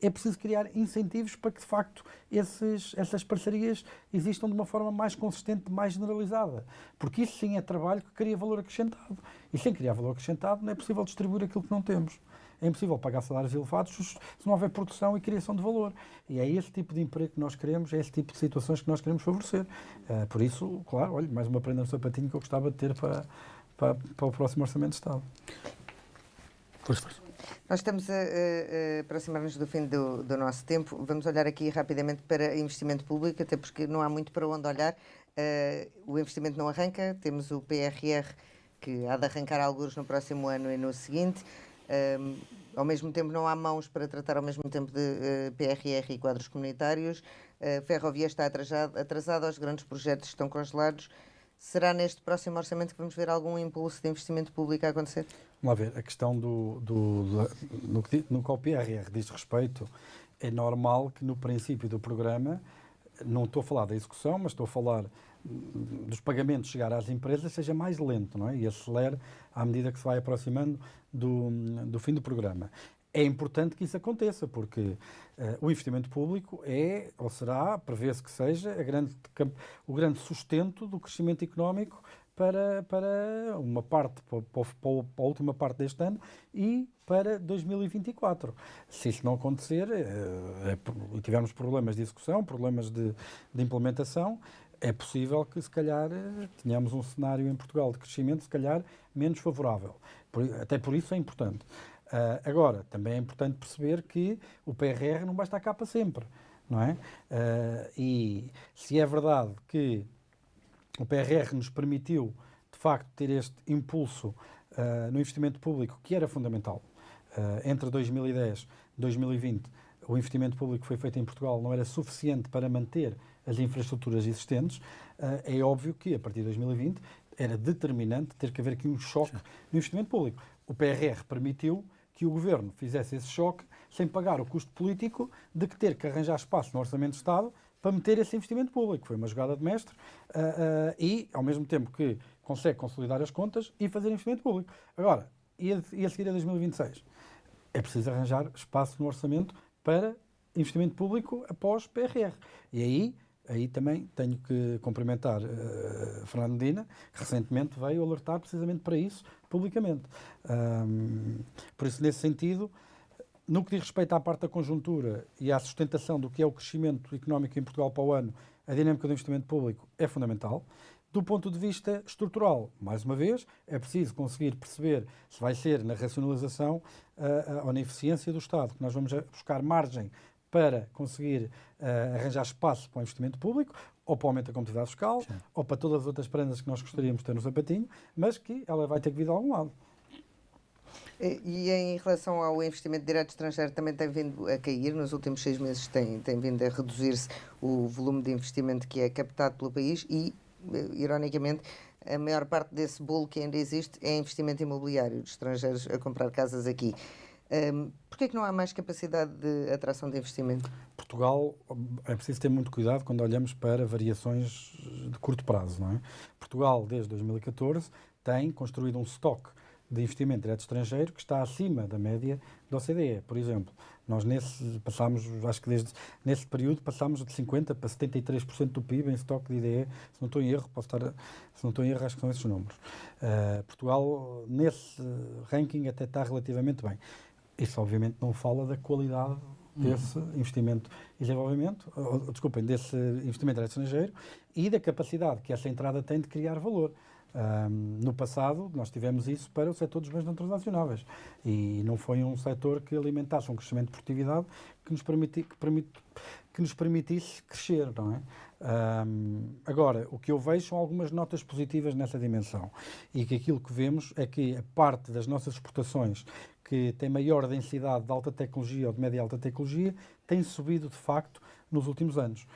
é preciso criar incentivos para que, de facto, essas parcerias existam de uma forma mais consistente, mais generalizada. Porque isso sim é trabalho que cria valor acrescentado. E sem criar valor acrescentado não é possível distribuir aquilo que não temos. É impossível pagar salários elevados se não houver produção e criação de valor. E é esse tipo de emprego que nós queremos, é esse tipo de situações que nós queremos favorecer. Por isso, claro, olha, mais uma prenda no sapatinho que eu gostava de ter para o próximo Orçamento de Estado. Nós estamos a aproximar-nos do fim do nosso tempo. Vamos olhar aqui rapidamente para investimento público, até porque não há muito para onde olhar. O investimento não arranca, temos o PRR que há de arrancar alguns no próximo ano e no seguinte. Ao mesmo tempo não há mãos para tratar ao mesmo tempo de PRR e quadros comunitários. A ferrovia está atrasada, os grandes projetos estão congelados. Será neste próximo orçamento que vamos ver algum impulso de investimento público a acontecer? Vamos lá ver, a questão no que o PRR diz respeito, é normal que no princípio do programa, não estou a falar da execução, mas estou a falar dos pagamentos chegar às empresas, seja mais lento, não é? E acelere à medida que se vai aproximando do fim do programa. É importante que isso aconteça, porque o investimento público é, ou será, prevê-se que seja, o grande sustento do crescimento económico para uma parte, para a última parte deste ano e para 2024. Se isso não acontecer e tivermos problemas de execução, problemas de implementação, é possível que, se calhar, tenhamos um cenário em Portugal de crescimento, se calhar, menos favorável. Até por isso é importante. Agora, também é importante perceber que o PRR não vai estar cá para sempre, não é? E se é verdade que o PRR nos permitiu, de facto, ter este impulso no investimento público, que era fundamental. Entre 2010 e 2020, o investimento público que foi feito em Portugal não era suficiente para manter as infraestruturas existentes. É óbvio que, a partir de 2020, era determinante ter que haver aqui um choque no investimento público. O PRR permitiu que o Governo fizesse esse choque sem pagar o custo político de ter que arranjar espaço no Orçamento de Estado para meter esse investimento público. Foi uma jogada de mestre e, ao mesmo tempo que consegue consolidar as contas e fazer investimento público. Agora, e a seguir a 2026? É preciso arranjar espaço no orçamento para investimento público após PRR. E aí também tenho que cumprimentar Fernando Medina, que recentemente veio alertar precisamente para isso, publicamente. Por isso, nesse sentido, no que diz respeito à parte da conjuntura e à sustentação do que é o crescimento económico em Portugal para o ano, a dinâmica do investimento público é fundamental. Do ponto de vista estrutural, mais uma vez, é preciso conseguir perceber se vai ser na racionalização ou na eficiência do Estado, que nós vamos buscar margem para conseguir arranjar espaço para o investimento público, ou para o aumento da competitividade fiscal, sim, ou para todas as outras prendas que nós gostaríamos de ter no sapatinho, mas que ela vai ter que vir de algum lado. E em relação ao investimento direto estrangeiro, também tem vindo a cair, nos últimos 6 meses tem vindo a reduzir-se o volume de investimento que é captado pelo país e, ironicamente, a maior parte desse bolo que ainda existe é investimento imobiliário de estrangeiros a comprar casas aqui. Porquê é que não há mais capacidade de atração de investimento? Portugal, é preciso ter muito cuidado quando olhamos para variações de curto prazo, não é? Portugal, desde 2014, tem construído um estoque de investimento direto estrangeiro que está acima da média da OCDE. Por exemplo, nós nesse período passámos de 50% para 73% do PIB em estoque de IDE, se não estou em erro, acho que são esses números. Portugal, nesse ranking, até está relativamente bem. Isso, obviamente, não fala da qualidade desse investimento e desenvolvimento, desse investimento direto estrangeiro e da capacidade que essa entrada tem de criar valor. No passado, nós tivemos isso para o setor dos bens não transacionáveis e não foi um setor que alimentasse um crescimento de produtividade que nos permitisse crescer, não é? Agora, o que eu vejo são algumas notas positivas nessa dimensão e que aquilo que vemos é que a parte das nossas exportações que tem maior densidade de alta tecnologia ou de média alta tecnologia tem subido de facto nos últimos anos.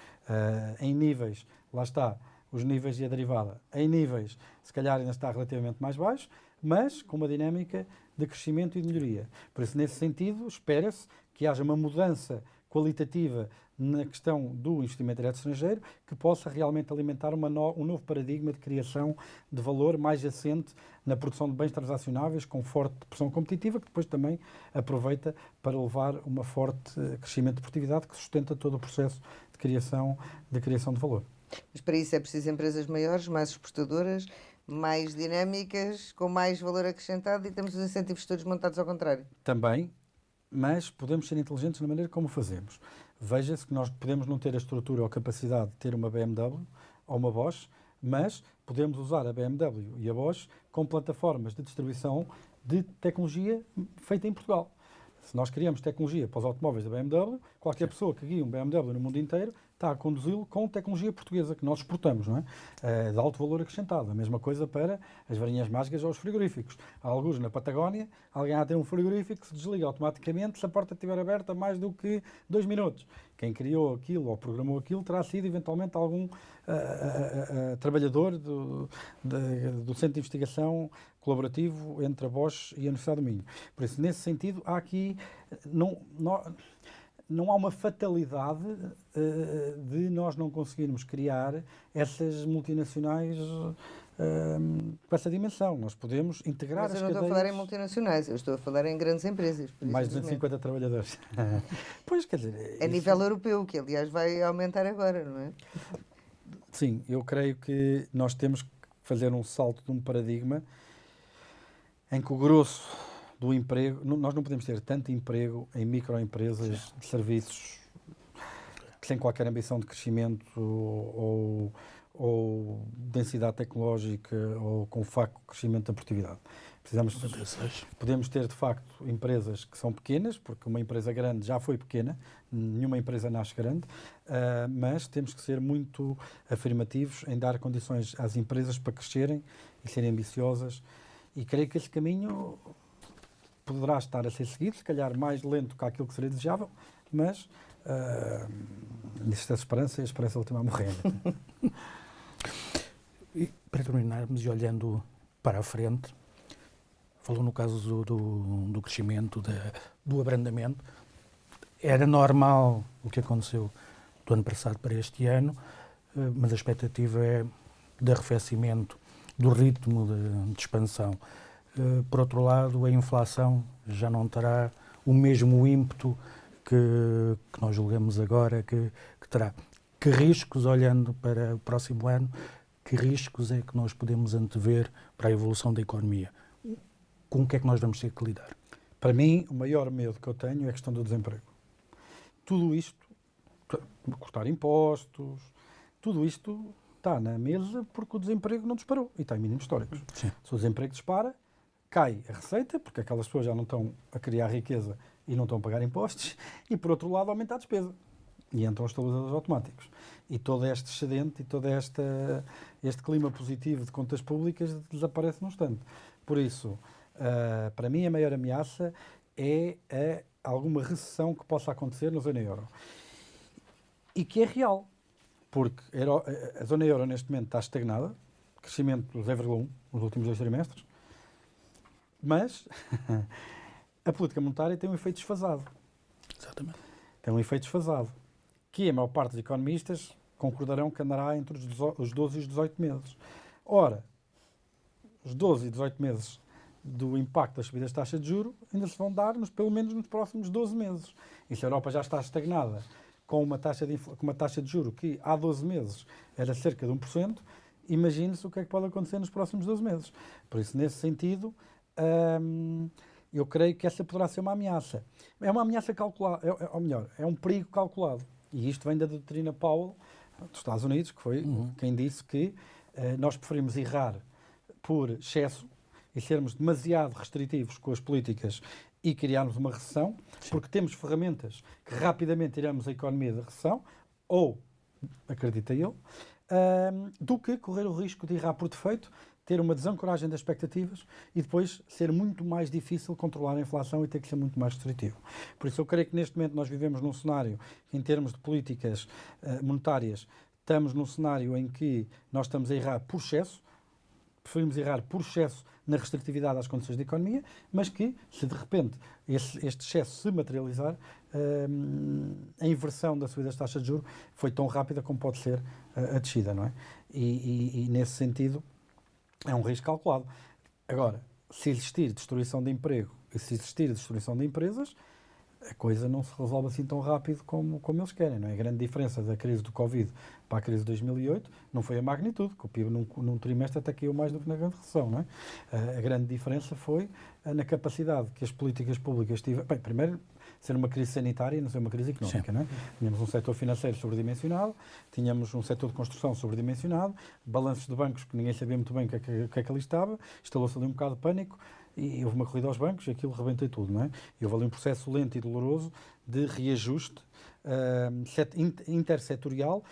Em níveis, lá está, os níveis e a derivada, em níveis, se calhar ainda está relativamente mais baixo, mas com uma dinâmica de crescimento e de melhoria. Por isso, nesse sentido, espera-se que haja uma mudança qualitativa na questão do investimento direto estrangeiro que possa realmente alimentar um novo paradigma de criação de valor mais assente na produção de bens transacionáveis com forte pressão competitiva, que depois também aproveita para levar um forte crescimento de produtividade que sustenta todo o processo de criação de valor. Mas para isso é preciso empresas maiores, mais exportadoras, mais dinâmicas, com mais valor acrescentado e temos os incentivos todos montados ao contrário. Também, mas podemos ser inteligentes na maneira como fazemos. Veja-se que nós podemos não ter a estrutura ou a capacidade de ter uma BMW ou uma Bosch, mas podemos usar a BMW e a Bosch com plataformas de distribuição de tecnologia feita em Portugal. Se nós criamos tecnologia para os automóveis da BMW, qualquer pessoa que guie um BMW no mundo inteiro está a conduzi-lo com tecnologia portuguesa que nós exportamos, não é? De alto valor acrescentado. A mesma coisa para as varinhas mágicas ou os frigoríficos. Há alguns na Patagónia, alguém há de ter um frigorífico que se desliga automaticamente se a porta estiver aberta mais do que 2 minutos. Quem criou aquilo ou programou aquilo terá sido eventualmente algum trabalhador do Centro de Investigação Colaborativo entre a Bosch e a Universidade do Minho. Por isso, nesse sentido, há aqui... Não há uma fatalidade de nós não conseguirmos criar essas multinacionais com essa dimensão. Nós podemos integrar as cadeias... Mas eu não estou a falar em multinacionais, eu estou a falar em grandes empresas. Mais de 250 trabalhadores. Pois, quer dizer... A nível europeu, que aliás vai aumentar agora, não é? Sim, eu creio que nós temos que fazer um salto de um paradigma em que o grosso do emprego, nós não podemos ter tanto emprego em microempresas de serviços sem qualquer ambição de crescimento ou densidade tecnológica ou com foco crescimento da produtividade. Podemos ter, de facto, empresas que são pequenas, porque uma empresa grande já foi pequena, nenhuma empresa nasce grande, mas temos que ser muito afirmativos em dar condições às empresas para crescerem e serem ambiciosas. E creio que esse caminho poderá estar a ser seguido, se calhar mais lento que aquilo que seria desejável, mas existe a esperança e a esperança última a morrer. E, para terminarmos e olhando para a frente, falou no caso do crescimento, do abrandamento. Era normal o que aconteceu do ano passado para este ano, mas a expectativa é de arrefecimento do ritmo de expansão. Por outro lado, a inflação já não terá o mesmo ímpeto que nós julgamos agora que terá. Que riscos, olhando para o próximo ano, que riscos é que nós podemos antever para a evolução da economia? Com o que é que nós vamos ter que lidar? Para mim, o maior medo que eu tenho é a questão do desemprego. Tudo isto, cortar impostos, tudo isto está na mesa porque o desemprego não disparou e está em mínimos históricos. Sim. Se o desemprego dispara, cai a receita, porque aquelas pessoas já não estão a criar riqueza e não estão a pagar impostos, e por outro lado aumenta a despesa. E entram os estabilizadores automáticos. E todo este excedente e todo este clima positivo de contas públicas desaparece num instante. Por isso, para mim a maior ameaça é alguma recessão que possa acontecer na zona euro. E que é real, porque a zona euro neste momento está estagnada, crescimento de 0,1 nos últimos 2 trimestres, mas a política monetária tem um efeito desfasado. Exatamente. Tem um efeito desfasado, que a maior parte dos economistas concordarão que andará entre os 12 e os 18 meses. Ora, os 12 e 18 meses do impacto das subidas de taxa de juros ainda se vão dar pelo menos nos próximos 12 meses. E se a Europa já está estagnada com uma taxa de juros que há 12 meses era cerca de 1%, imagine-se o que é que pode acontecer nos próximos 12 meses. Por isso, nesse sentido, eu creio que essa poderá ser uma ameaça. É uma ameaça calculada, ou melhor, é um perigo calculado. E isto vem da doutrina Powell dos Estados Unidos, que foi quem disse que nós preferimos errar por excesso e sermos demasiado restritivos com as políticas e criarmos uma recessão, porque temos ferramentas que rapidamente tiramos a economia da recessão, ou, acredita ele, do que correr o risco de errar por defeito, ter uma desancoragem das expectativas e depois ser muito mais difícil controlar a inflação e ter que ser muito mais restritivo. Por isso eu creio que neste momento nós vivemos num cenário que, em termos de políticas monetárias, estamos num cenário em que nós estamos a errar por excesso, preferimos errar por excesso na restritividade às condições da economia, mas que, se de repente este excesso se materializar, a inversão da subida das taxas de juros foi tão rápida como pode ser a descida, não é? E nesse sentido é um risco calculado. Agora, se existir destruição de emprego e se existir destruição de empresas, a coisa não se resolve assim tão rápido como eles querem, não é? A grande diferença da crise do Covid para a crise de 2008 não foi a magnitude, que o PIB num trimestre até caiu mais do que na grande recessão, não é? A grande diferença foi na capacidade que as políticas públicas tiveram. Bem, primeiro, ser uma crise sanitária e não ser uma crise económica, não é? Tínhamos um setor financeiro sobredimensionado, tínhamos um setor de construção sobredimensionado, balanços de bancos que ninguém sabia muito bem o que é que ali estava, instalou-se ali um bocado de pânico, e houve uma corrida aos bancos e aquilo rebentou tudo, não é? E houve ali um processo lento e doloroso de reajuste intersetorial,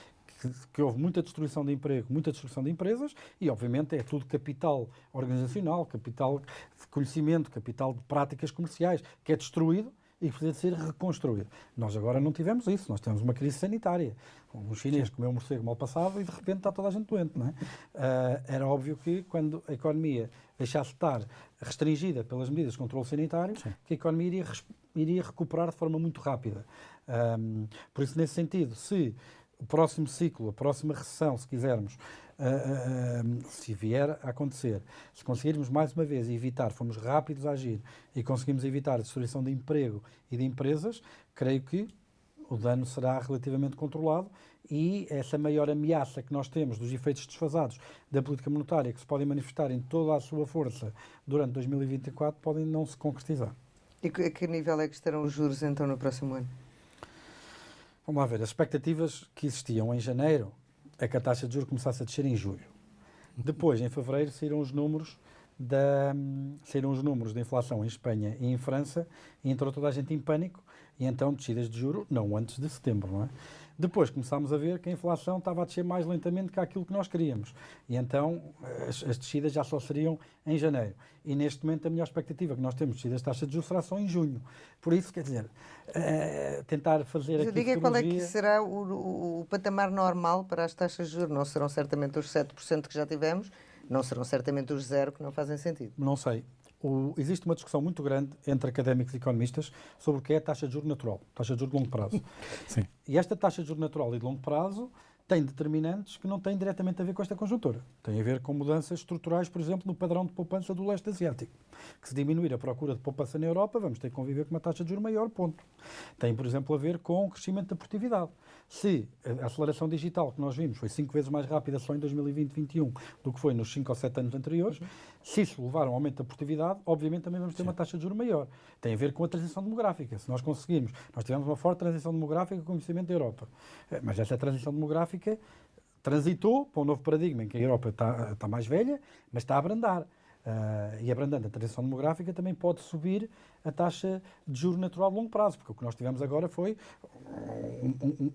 que houve muita destruição de emprego, muita destruição de empresas e, obviamente, é tudo capital organizacional, capital de conhecimento, capital de práticas comerciais, que é destruído e precisa de ser reconstruído. Nós agora não tivemos isso, nós temos uma crise sanitária. Um chinês comeu um morcego mal passado e de repente está toda a gente doente, não é? Era óbvio que quando a economia deixasse de estar restringida pelas medidas de controle sanitário, que a economia iria recuperar de forma muito rápida. Por isso, nesse sentido, se o próximo ciclo, a próxima recessão, se quisermos, se vier a acontecer, se conseguirmos mais uma vez evitar, formos rápidos a agir e conseguimos evitar a destruição de emprego e de empresas, creio que o dano será relativamente controlado e essa maior ameaça que nós temos dos efeitos desfasados da política monetária, que se podem manifestar em toda a sua força durante 2024, podem não se concretizar. E a que nível é que estarão os juros então no próximo ano? Vamos lá ver, as expectativas que existiam em janeiro é que a taxa de juros começasse a descer em julho. Depois, em fevereiro, saíram os números da inflação em Espanha e em França e entrou toda a gente em pânico e então descidas de juros, não antes de setembro, não é? Depois começámos a ver que a inflação estava a descer mais lentamente que aquilo que nós queríamos e então as descidas já só seriam em janeiro. E neste momento a melhor expectativa que nós temos de descidas de taxa de juros será só em junho. Por isso, quer dizer, tentar fazer aqui diga qual é que será o patamar normal para as taxas de juros. Não serão certamente os 7% que já tivemos, não serão certamente os 0% que não fazem sentido. Não sei. Existe uma discussão muito grande entre académicos e economistas sobre o que é a taxa de juros natural, taxa de juros de longo prazo. Sim. E esta taxa de juros natural e de longo prazo tem determinantes que não têm diretamente a ver com esta conjuntura. Tem a ver com mudanças estruturais, por exemplo, no padrão de poupança do leste asiático. Que se diminuir a procura de poupança na Europa, vamos ter que conviver com uma taxa de juros maior, ponto. Tem, por exemplo, a ver com o crescimento da produtividade. Se a aceleração digital que nós vimos foi 5 vezes mais rápida só em 2020-21 do que foi nos 5 ou 7 anos anteriores, se isso levar a um aumento da produtividade, obviamente também vamos ter uma taxa de juros maior. Tem a ver com a transição demográfica. Se nós conseguirmos, nós tivemos uma forte transição demográfica com o conhecimento da Europa. Mas essa transição demográfica transitou para um novo paradigma em que a Europa está mais velha, mas está a abrandar. E abrandando a transição demográfica também pode subir a taxa de juros natural de longo prazo, porque o que nós tivemos agora foi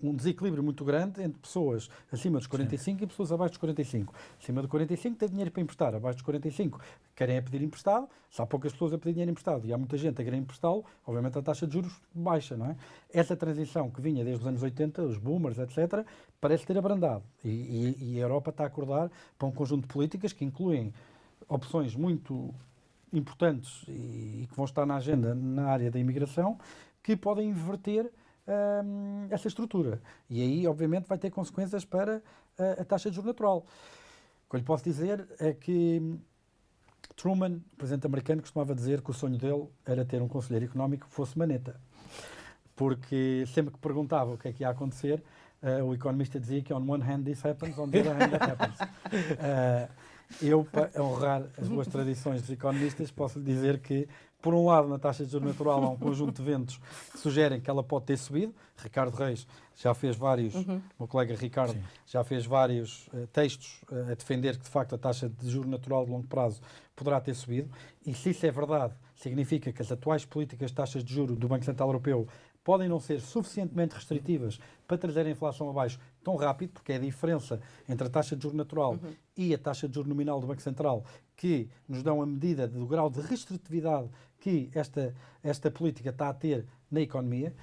um desequilíbrio muito grande entre pessoas acima dos 45 e pessoas abaixo dos 45. Acima dos 45 tem dinheiro para emprestar, abaixo dos 45 querem pedir emprestado, se há poucas pessoas a pedir dinheiro emprestado e há muita gente a querer emprestá-lo, obviamente a taxa de juros baixa, não é? Essa transição que vinha desde os anos 80, os boomers, etc., parece ter abrandado e a Europa está a acordar para um conjunto de políticas que incluem opções muito importantes e que vão estar na agenda na área da imigração, que podem inverter essa estrutura. E aí, obviamente, vai ter consequências para a taxa de juros natural. O que eu lhe posso dizer é que Truman, o presidente americano, costumava dizer que o sonho dele era ter um conselheiro económico que fosse maneta. Porque sempre que perguntava o que é que ia acontecer, o economista dizia que on one hand this happens, on the other hand that happens. Eu, para honrar as boas tradições dos economistas, posso lhe dizer que, por um lado, na taxa de juros natural há um conjunto de ventos que sugerem que ela pode ter subido. Ricardo Reis já fez vários, meu colega Ricardo, Sim. já fez vários textos a defender que, de facto, a taxa de juros natural de longo prazo poderá ter subido. E se isso é verdade, significa que as atuais políticas de taxas de juros do Banco Central Europeu podem não ser suficientemente restritivas para trazer a inflação abaixo tão rápido, porque é a diferença entre a taxa de juros natural e a taxa de juros nominal do Banco Central que nos dão a medida do grau de restritividade que esta política está a ter na economia,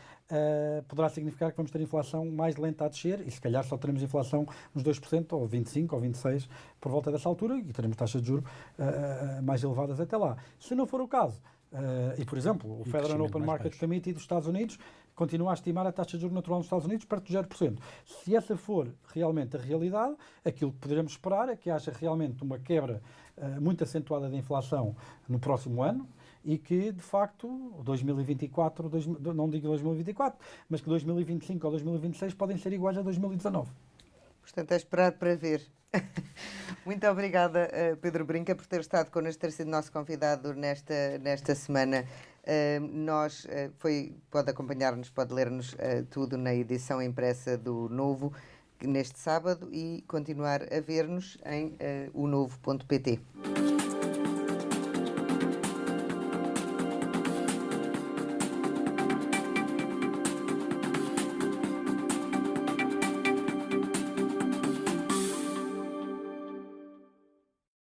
poderá significar que vamos ter inflação mais lenta a descer e se calhar só teremos inflação nos 2% ou 25% ou 26% por volta dessa altura e teremos taxas de juros mais elevadas até lá. Se não for o caso, e, por exemplo, o Federal Open Market Committee dos Estados Unidos continua a estimar a taxa de juros natural nos Estados Unidos perto de 0%. Se essa for realmente a realidade, aquilo que poderemos esperar é que haja realmente uma quebra muito acentuada da inflação no próximo ano e que, de facto, 2024, não digo 2024, mas que 2025 ou 2026 podem ser iguais a 2019. Portanto, é esperar para ver. Muito obrigada, Pedro Brinca, por ter estado connosco, ter sido nosso convidado nesta semana. Pode acompanhar-nos, pode ler-nos tudo na edição impressa do Novo neste sábado e continuar a ver-nos em onovo.pt.